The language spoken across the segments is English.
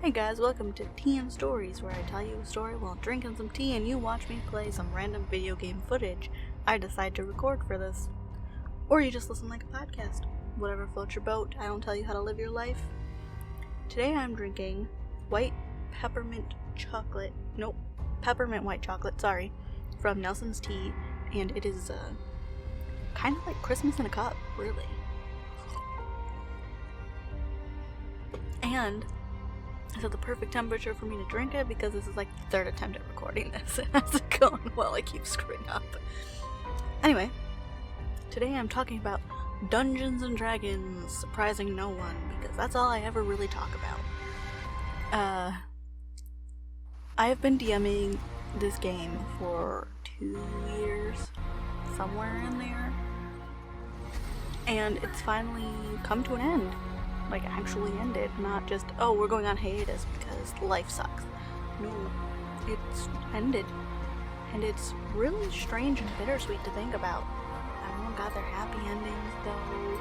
Hey guys, welcome to Tea and Stories, where I tell you a story while drinking some tea and you watch me play some random video game footage I decide to record for this. Or you just listen like a podcast. Whatever floats your boat, I don't tell you how to live your life. Today I'm drinking peppermint white chocolate, from Nelson's Tea, and it is kind of like Christmas in a cup, really. And it's at the perfect temperature for me to drink it because this is like the third attempt at recording this and how's it going? Well, I keep screwing up. Anyway, today I'm talking about Dungeons and Dragons, surprising no one, because that's all I ever really talk about. I have been DMing this game for 2 years, somewhere in there, and it's finally come to an end. Like, actually ended, not just, oh, we're going on hiatus because life sucks. No, it's ended. And it's really strange and bittersweet to think about. Everyone got their happy endings, though.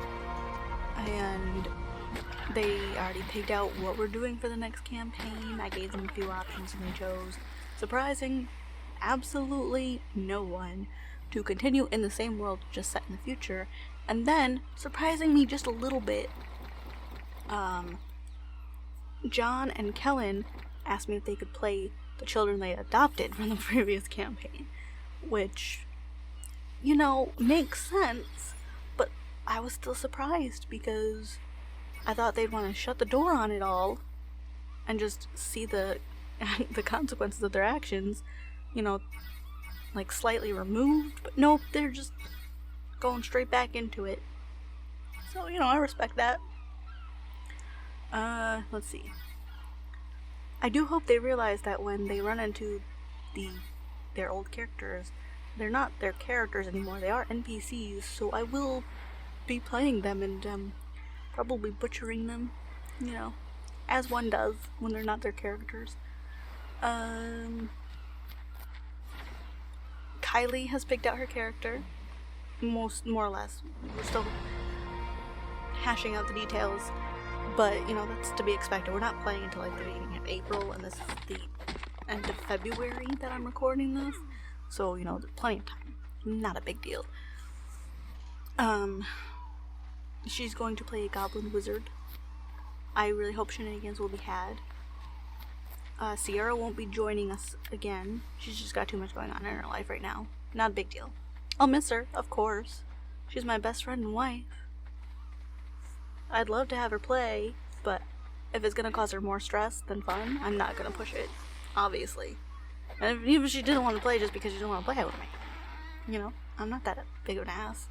And they already picked out what we're doing for the next campaign. I gave them a few options and they chose, surprising absolutely no one, to continue in the same world just set in the future. And then, surprising me just a little bit, John and Kellen asked me if they could play the children they adopted from the previous campaign, which, you know, makes sense, but I was still surprised because I thought they'd want to shut the door on it all and just see the consequences of their actions, you know, like slightly removed, but nope, they're just going straight back into it. So, you know, I respect that. Let's see. I do hope they realize that when they run into their old characters, they're not their characters anymore, they are NPCs, so I will be playing them and, probably butchering them, you know, as one does when they're not their characters. Kylie has picked out her character, more or less. We're still hashing out the details. But, you know, that's to be expected. We're not playing until like the beginning of April, and this is the end of February that I'm recording this. So, you know, there's plenty of time. Not a big deal. She's going to play a goblin wizard. I really hope shenanigans will be had. Sierra won't be joining us again. She's just got too much going on in her life right now. Not a big deal. I'll miss her, of course. She's my best friend and wife. I'd love to have her play, but if it's gonna cause her more stress than fun, I'm not gonna push it, obviously. And even if she didn't want to play just because she didn't want to play with me, you know, I'm not that big of an ass.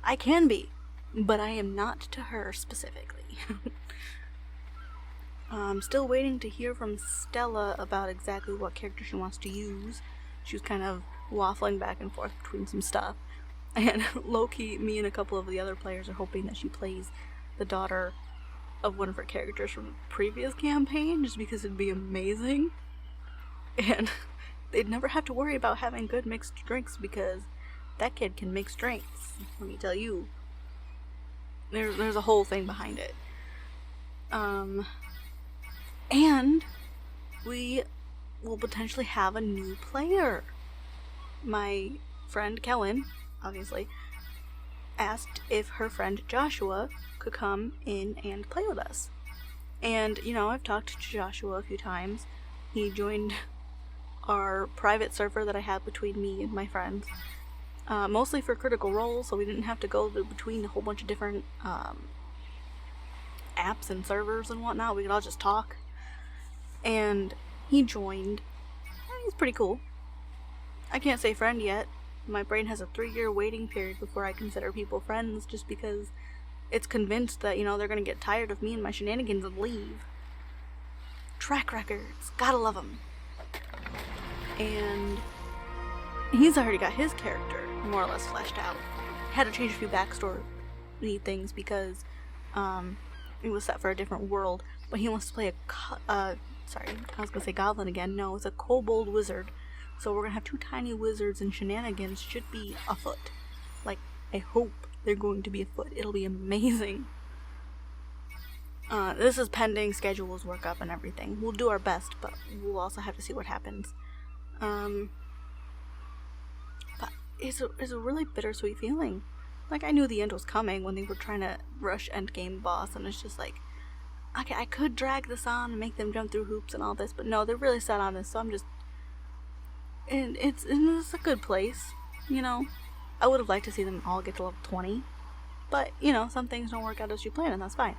I can be, but I am not to her specifically. I'm still waiting to hear from Stella about exactly what character she wants to use. She was kind of waffling back and forth between some stuff. And low-key, me and a couple of the other players are hoping that she plays the daughter of one of her characters from the previous campaign, just because it'd be amazing. And they'd never have to worry about having good mixed drinks, because that kid can mix drinks, let me tell you. There's a whole thing behind it. And we will potentially have a new player. My friend Kellen, obviously, asked if her friend Joshua could come in and play with us. And, you know, I've talked to Joshua a few times. He joined our private server that I have between me and my friends. Mostly for Critical Role, so we didn't have to go between a whole bunch of different apps and servers and whatnot. We could all just talk. And he joined. And he's pretty cool. I can't say friend yet. My brain has a 3-year waiting period before I consider people friends, just because it's convinced that, you know, they're gonna get tired of me and my shenanigans and leave. Track records. Gotta love them. And he's already got his character more or less fleshed out. Had to change a few backstory things because it was set for a different world, but he wants to play sorry, I was gonna say goblin again. No, it's a kobold wizard. So we're gonna have 2 tiny wizards, and shenanigans should be afoot. Like, I hope they're going to be afoot. It'll be amazing. This is pending schedules work up and everything. We'll do our best, but we'll also have to see what happens. But it's a really bittersweet feeling. Like, I knew the end was coming when they were trying to rush endgame boss, and it's just like, okay, I could drag this on and make them jump through hoops and all this, but no, they're really set on this, so I'm just... And it's a good place, you know? I would have liked to see them all get to level 20, but, you know, some things don't work out as you plan, and that's fine.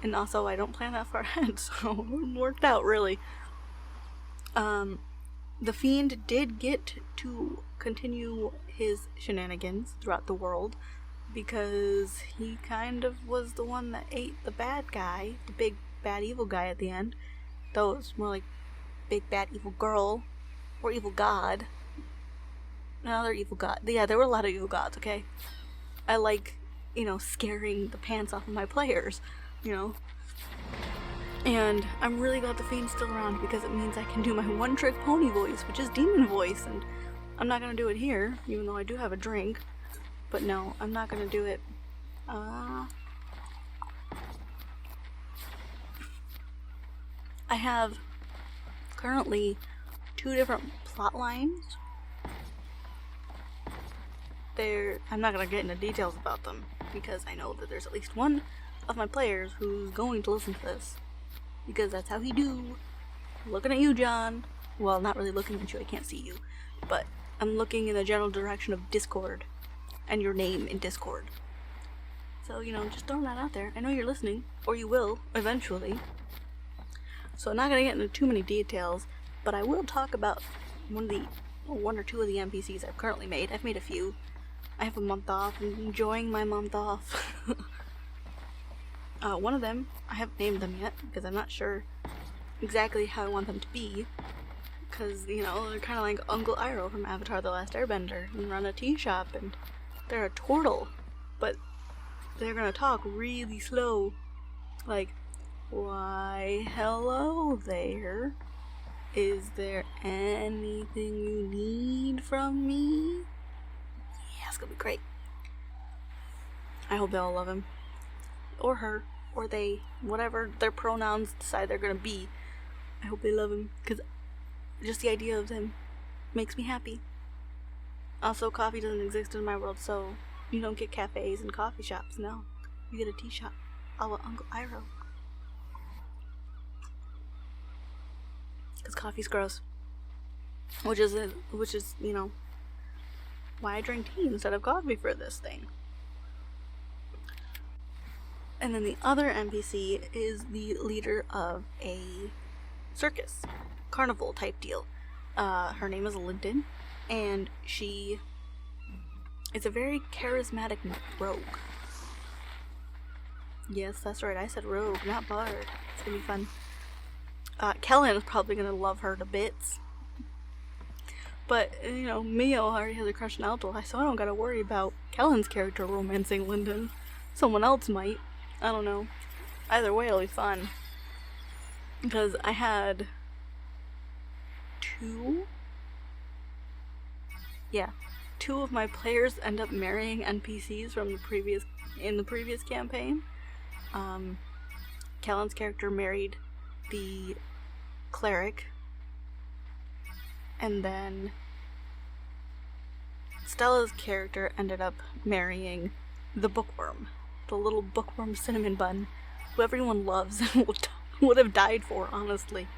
And also, I don't plan that far ahead, so it worked out, really. The Fiend did get to continue his shenanigans throughout the world, because he kind of was the one that ate the bad guy, the big bad evil guy at the end. Though it was more like big bad evil girl, or evil god. Another evil god. Yeah, there were a lot of evil gods, okay? I like, you know, scaring the pants off of my players, you know? And I'm really glad the Fiend's still around, because it means I can do my one-trick pony voice, which is demon voice, and I'm not gonna do it here, even though I do have a drink. But no, I'm not gonna do it. I have currently 2 different plot lines. I'm not gonna get into details about them, because I know that there's at least one of my players who's going to listen to this. Because that's how he do. Looking at you, John. Well, not really looking at you, I can't see you. But I'm looking in the general direction of Discord. And your name in Discord. So, you know, just throwing that out there. I know you're listening, or you will, eventually. So I'm not going to get into too many details, but I will talk about one or two of the NPCs I've currently made. I've made a few. I have a month off. I'm enjoying my month off. One of them, I haven't named them yet, because I'm not sure exactly how I want them to be. Because, you know, they're kind of like Uncle Iroh from Avatar The Last Airbender, and run a tea shop, and they're a turtle, but they're gonna talk really slow. Like, why, hello there. Is there anything you need from me? Yeah, it's gonna be great. I hope they all love him. Or her. Or they. Whatever their pronouns decide they're gonna be. I hope they love him. Because just the idea of him makes me happy. Also, coffee doesn't exist in my world, so you don't get cafes and coffee shops, no. You get a tea shop. A la Uncle Iroh. Because coffee's gross. Which is, you know, why I drink tea instead of coffee for this thing. And then the other NPC is the leader of a circus. Carnival type deal. Her name is Linden. And she is a very charismatic rogue. Yes, that's right, I said rogue, not bard. It's gonna be fun. Kellen is probably gonna love her to bits. But, you know, Mio already has a crush on Alto, so I don't gotta worry about Kellen's character romancing Linden. Someone else might. I don't know. Either way, it'll be fun. Because I had 2 of my players end up marrying NPCs from the previous campaign. Kellen's character married the cleric, and then Stella's character ended up marrying the bookworm, the little bookworm cinnamon bun, who everyone loves and would have died for, honestly.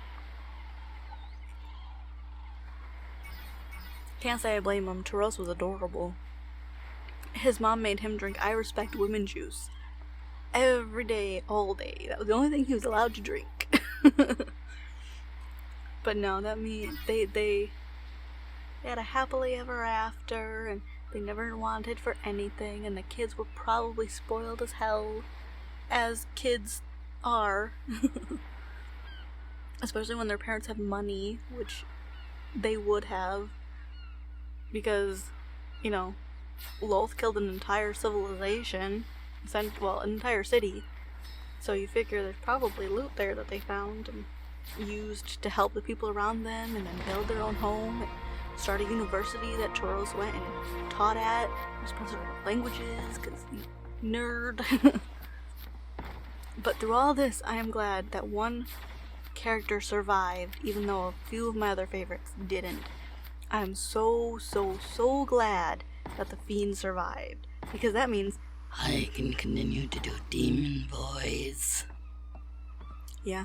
Can't say I blame him. Taros was adorable. His mom made him drink I Respect Women juice every day, all day. That was the only thing he was allowed to drink. But no, that means they had a happily ever after, and they never wanted for anything, and the kids were probably spoiled as hell, as kids are. Especially when their parents have money, which they would have. Because, you know, Lolth killed an entire civilization, an entire city. So you figure there's probably loot there that they found and used to help the people around them, and then build their own home, and start a university that Taros went and taught at. Was professor of languages, because nerd. But through all this, I am glad that one character survived, even though a few of my other favorites didn't. I am so glad that the Fiend survived, because that means I can continue to do demon voice. Yeah.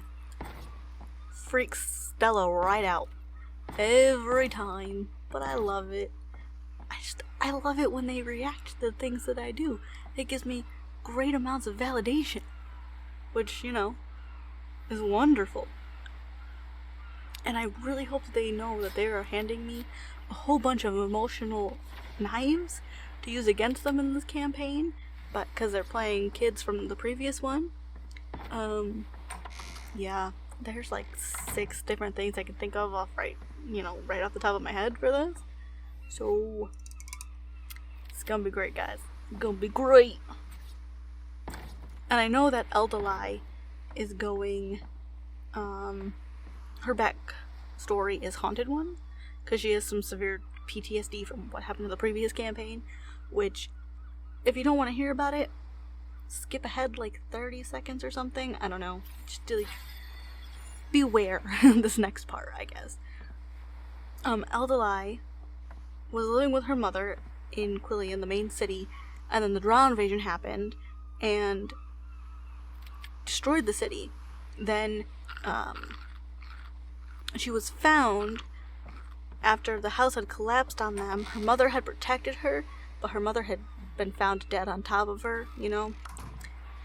Freaks Stella right out. Every time. But I love it. I love it when they react to the things that I do. It gives me great amounts of validation. Which, is wonderful. And I really hope that they know that they are handing me a whole bunch of emotional knives to use against them in this campaign. But because they're playing kids from the previous one. Yeah, there's like 6 different things I can think of right off the top of my head for this. So, it's gonna be great, guys. It's gonna be great. And I know that Eldalai is going, her back story is Haunted One, because she has some severe PTSD from what happened to the previous campaign, which, if you don't want to hear about it, skip ahead like 30 seconds or something. I don't know. Just beware this next part, I guess. Eldalai was living with her mother in Quillian, the main city, and then the Drow invasion happened and destroyed the city. Then, she was found after the house had collapsed on them. Her mother had protected her, but her mother had been found dead on top of her,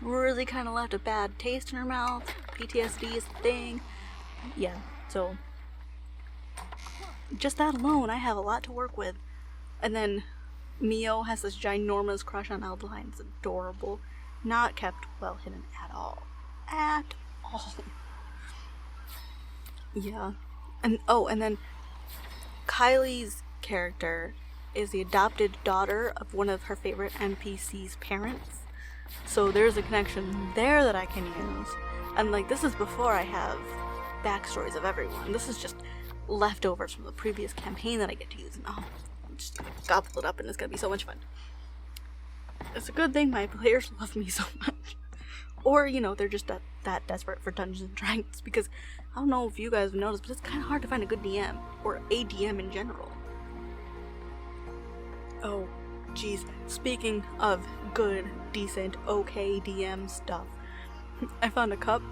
Really kind of left a bad taste in her mouth. PTSD is a thing. Yeah, so just that alone, I have a lot to work with. And then Mio has this ginormous crush on Eldalai. It's adorable. Not kept well hidden at all. At all. Yeah. And then Kylie's character is the adopted daughter of one of her favorite NPC's parents. So there's a connection there that I can use. And this is before I have backstories of everyone. This is just leftovers from the previous campaign that I get to use. And I'm just gonna gobble it up, and it's gonna be so much fun. It's a good thing my players love me so much. Or, they're just that desperate for Dungeons and Dragons, because I don't know if you guys have noticed, but it's kind of hard to find a good DM, or a DM in general. Oh, geez. Speaking of good, decent, okay DM stuff, I found a cup,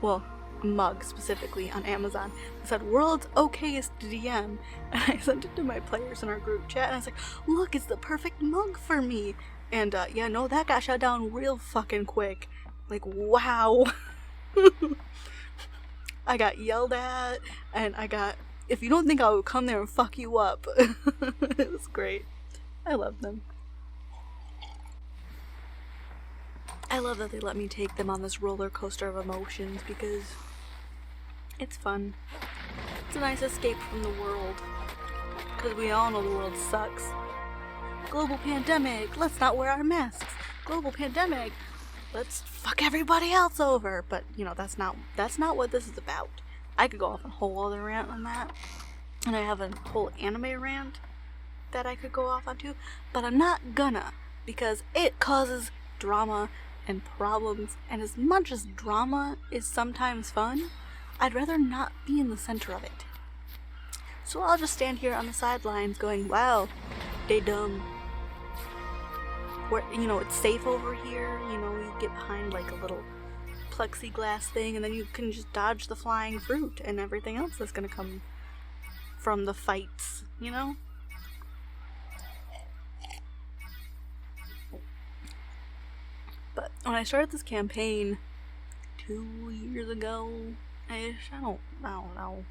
a mug specifically, on Amazon that said world's okayest DM, and I sent it to my players in our group chat, and I was like, look, it's the perfect mug for me. And that got shut down real fucking quick. Wow. I got yelled at, and if you don't think I would come there and fuck you up. It was great. I love them. I love that they let me take them on this roller coaster of emotions, because it's fun. It's a nice escape from the world, because we all know the world sucks. Global pandemic, let's not wear our masks. Global pandemic, let's fuck everybody else over. But, that's not what this is about. I could go off a whole other rant on that, and I have a whole anime rant that I could go off on too, but I'm not gonna, because it causes drama and problems, and as much as drama is sometimes fun, I'd rather not be in the center of it. So I'll just stand here on the sidelines going, wow, they dumb. Where, it's safe over here, you get behind a little plexiglass thing, and then you can just dodge the flying fruit and everything else that's gonna come from the fights, But when I started this campaign 2 years ago, I don't know.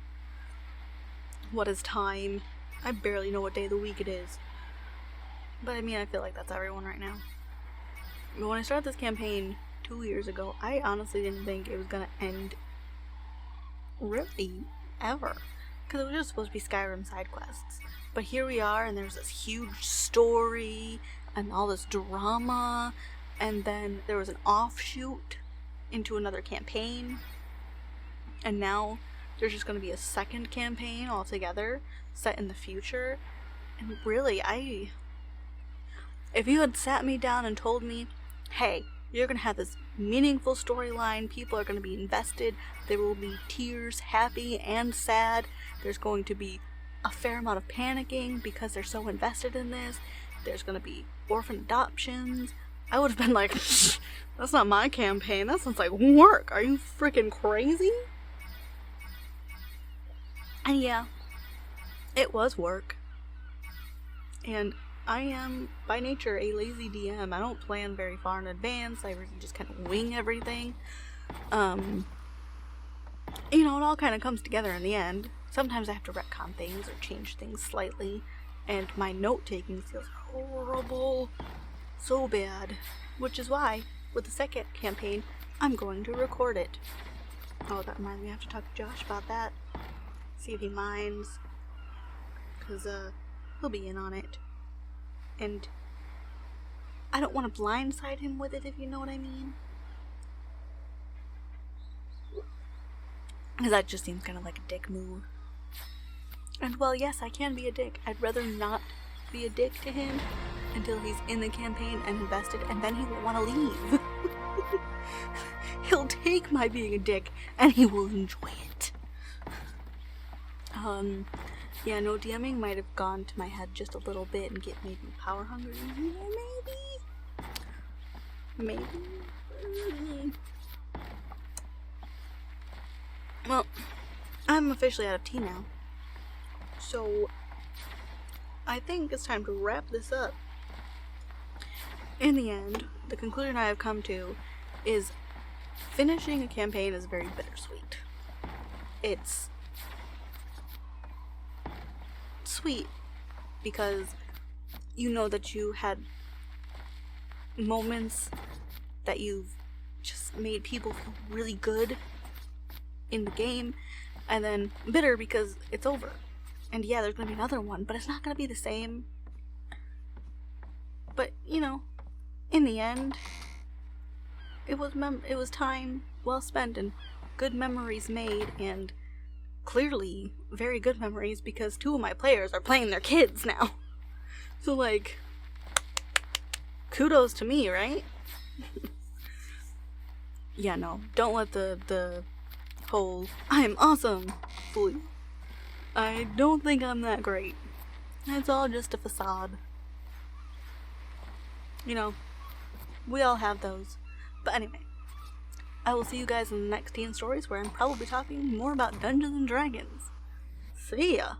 What is time? I barely know what day of the week it is. But I feel like that's everyone right now. But when I started this campaign 2 years ago, I honestly didn't think it was gonna end really ever. Because it was just supposed to be Skyrim side quests. But here we are, and there's this huge story, and all this drama, and then there was an offshoot into another campaign, and now there's just going to be a second campaign altogether, set in the future. And really, if you had sat me down and told me, hey, you're going to have this meaningful storyline. People are going to be invested. There will be tears, happy and sad. There's going to be a fair amount of panicking because they're so invested in this. There's going to be orphan adoptions. I would have been like, that's not my campaign. That sounds like work. Are you freaking crazy? And yeah, it was work. And I am, by nature, a lazy DM. I don't plan very far in advance. I really just kind of wing everything. It all kind of comes together in the end. Sometimes I have to retcon things or change things slightly. And my note-taking feels horrible. So bad. Which is why, with the second campaign, I'm going to record it. Oh, that reminds me, I have to talk to Josh about that. See if he minds. Because, he'll be in on it. And I don't want to blindside him with it, if you know what I mean. Because that just seems kind of like a dick move. And well, yes, I can be a dick. I'd rather not be a dick to him until he's in the campaign and invested, and then he won't want to leave. He'll take my being a dick, and he will enjoy it. Yeah, no, DMing might have gone to my head just a little bit and made me power hungry. Maybe. Well, I'm officially out of tea now. So, I think it's time to wrap this up. In the end, the conclusion I have come to is finishing a campaign is very bittersweet. It's sweet because you know that you had moments that you've just made people feel really good in the game, and then bitter because it's over. And yeah, there's gonna be another one, but it's not gonna be the same. But in the end, it was time well spent and good memories made, and clearly very good memories because 2 of my players are playing their kids now. So kudos to me, right? Yeah, no, don't let the whole I'm awesome fool you. I don't think I'm that great. It's all just a facade. We all have those. But anyway, I will see you guys in the next Teen Stories, where I'm probably talking more about Dungeons and Dragons. See ya!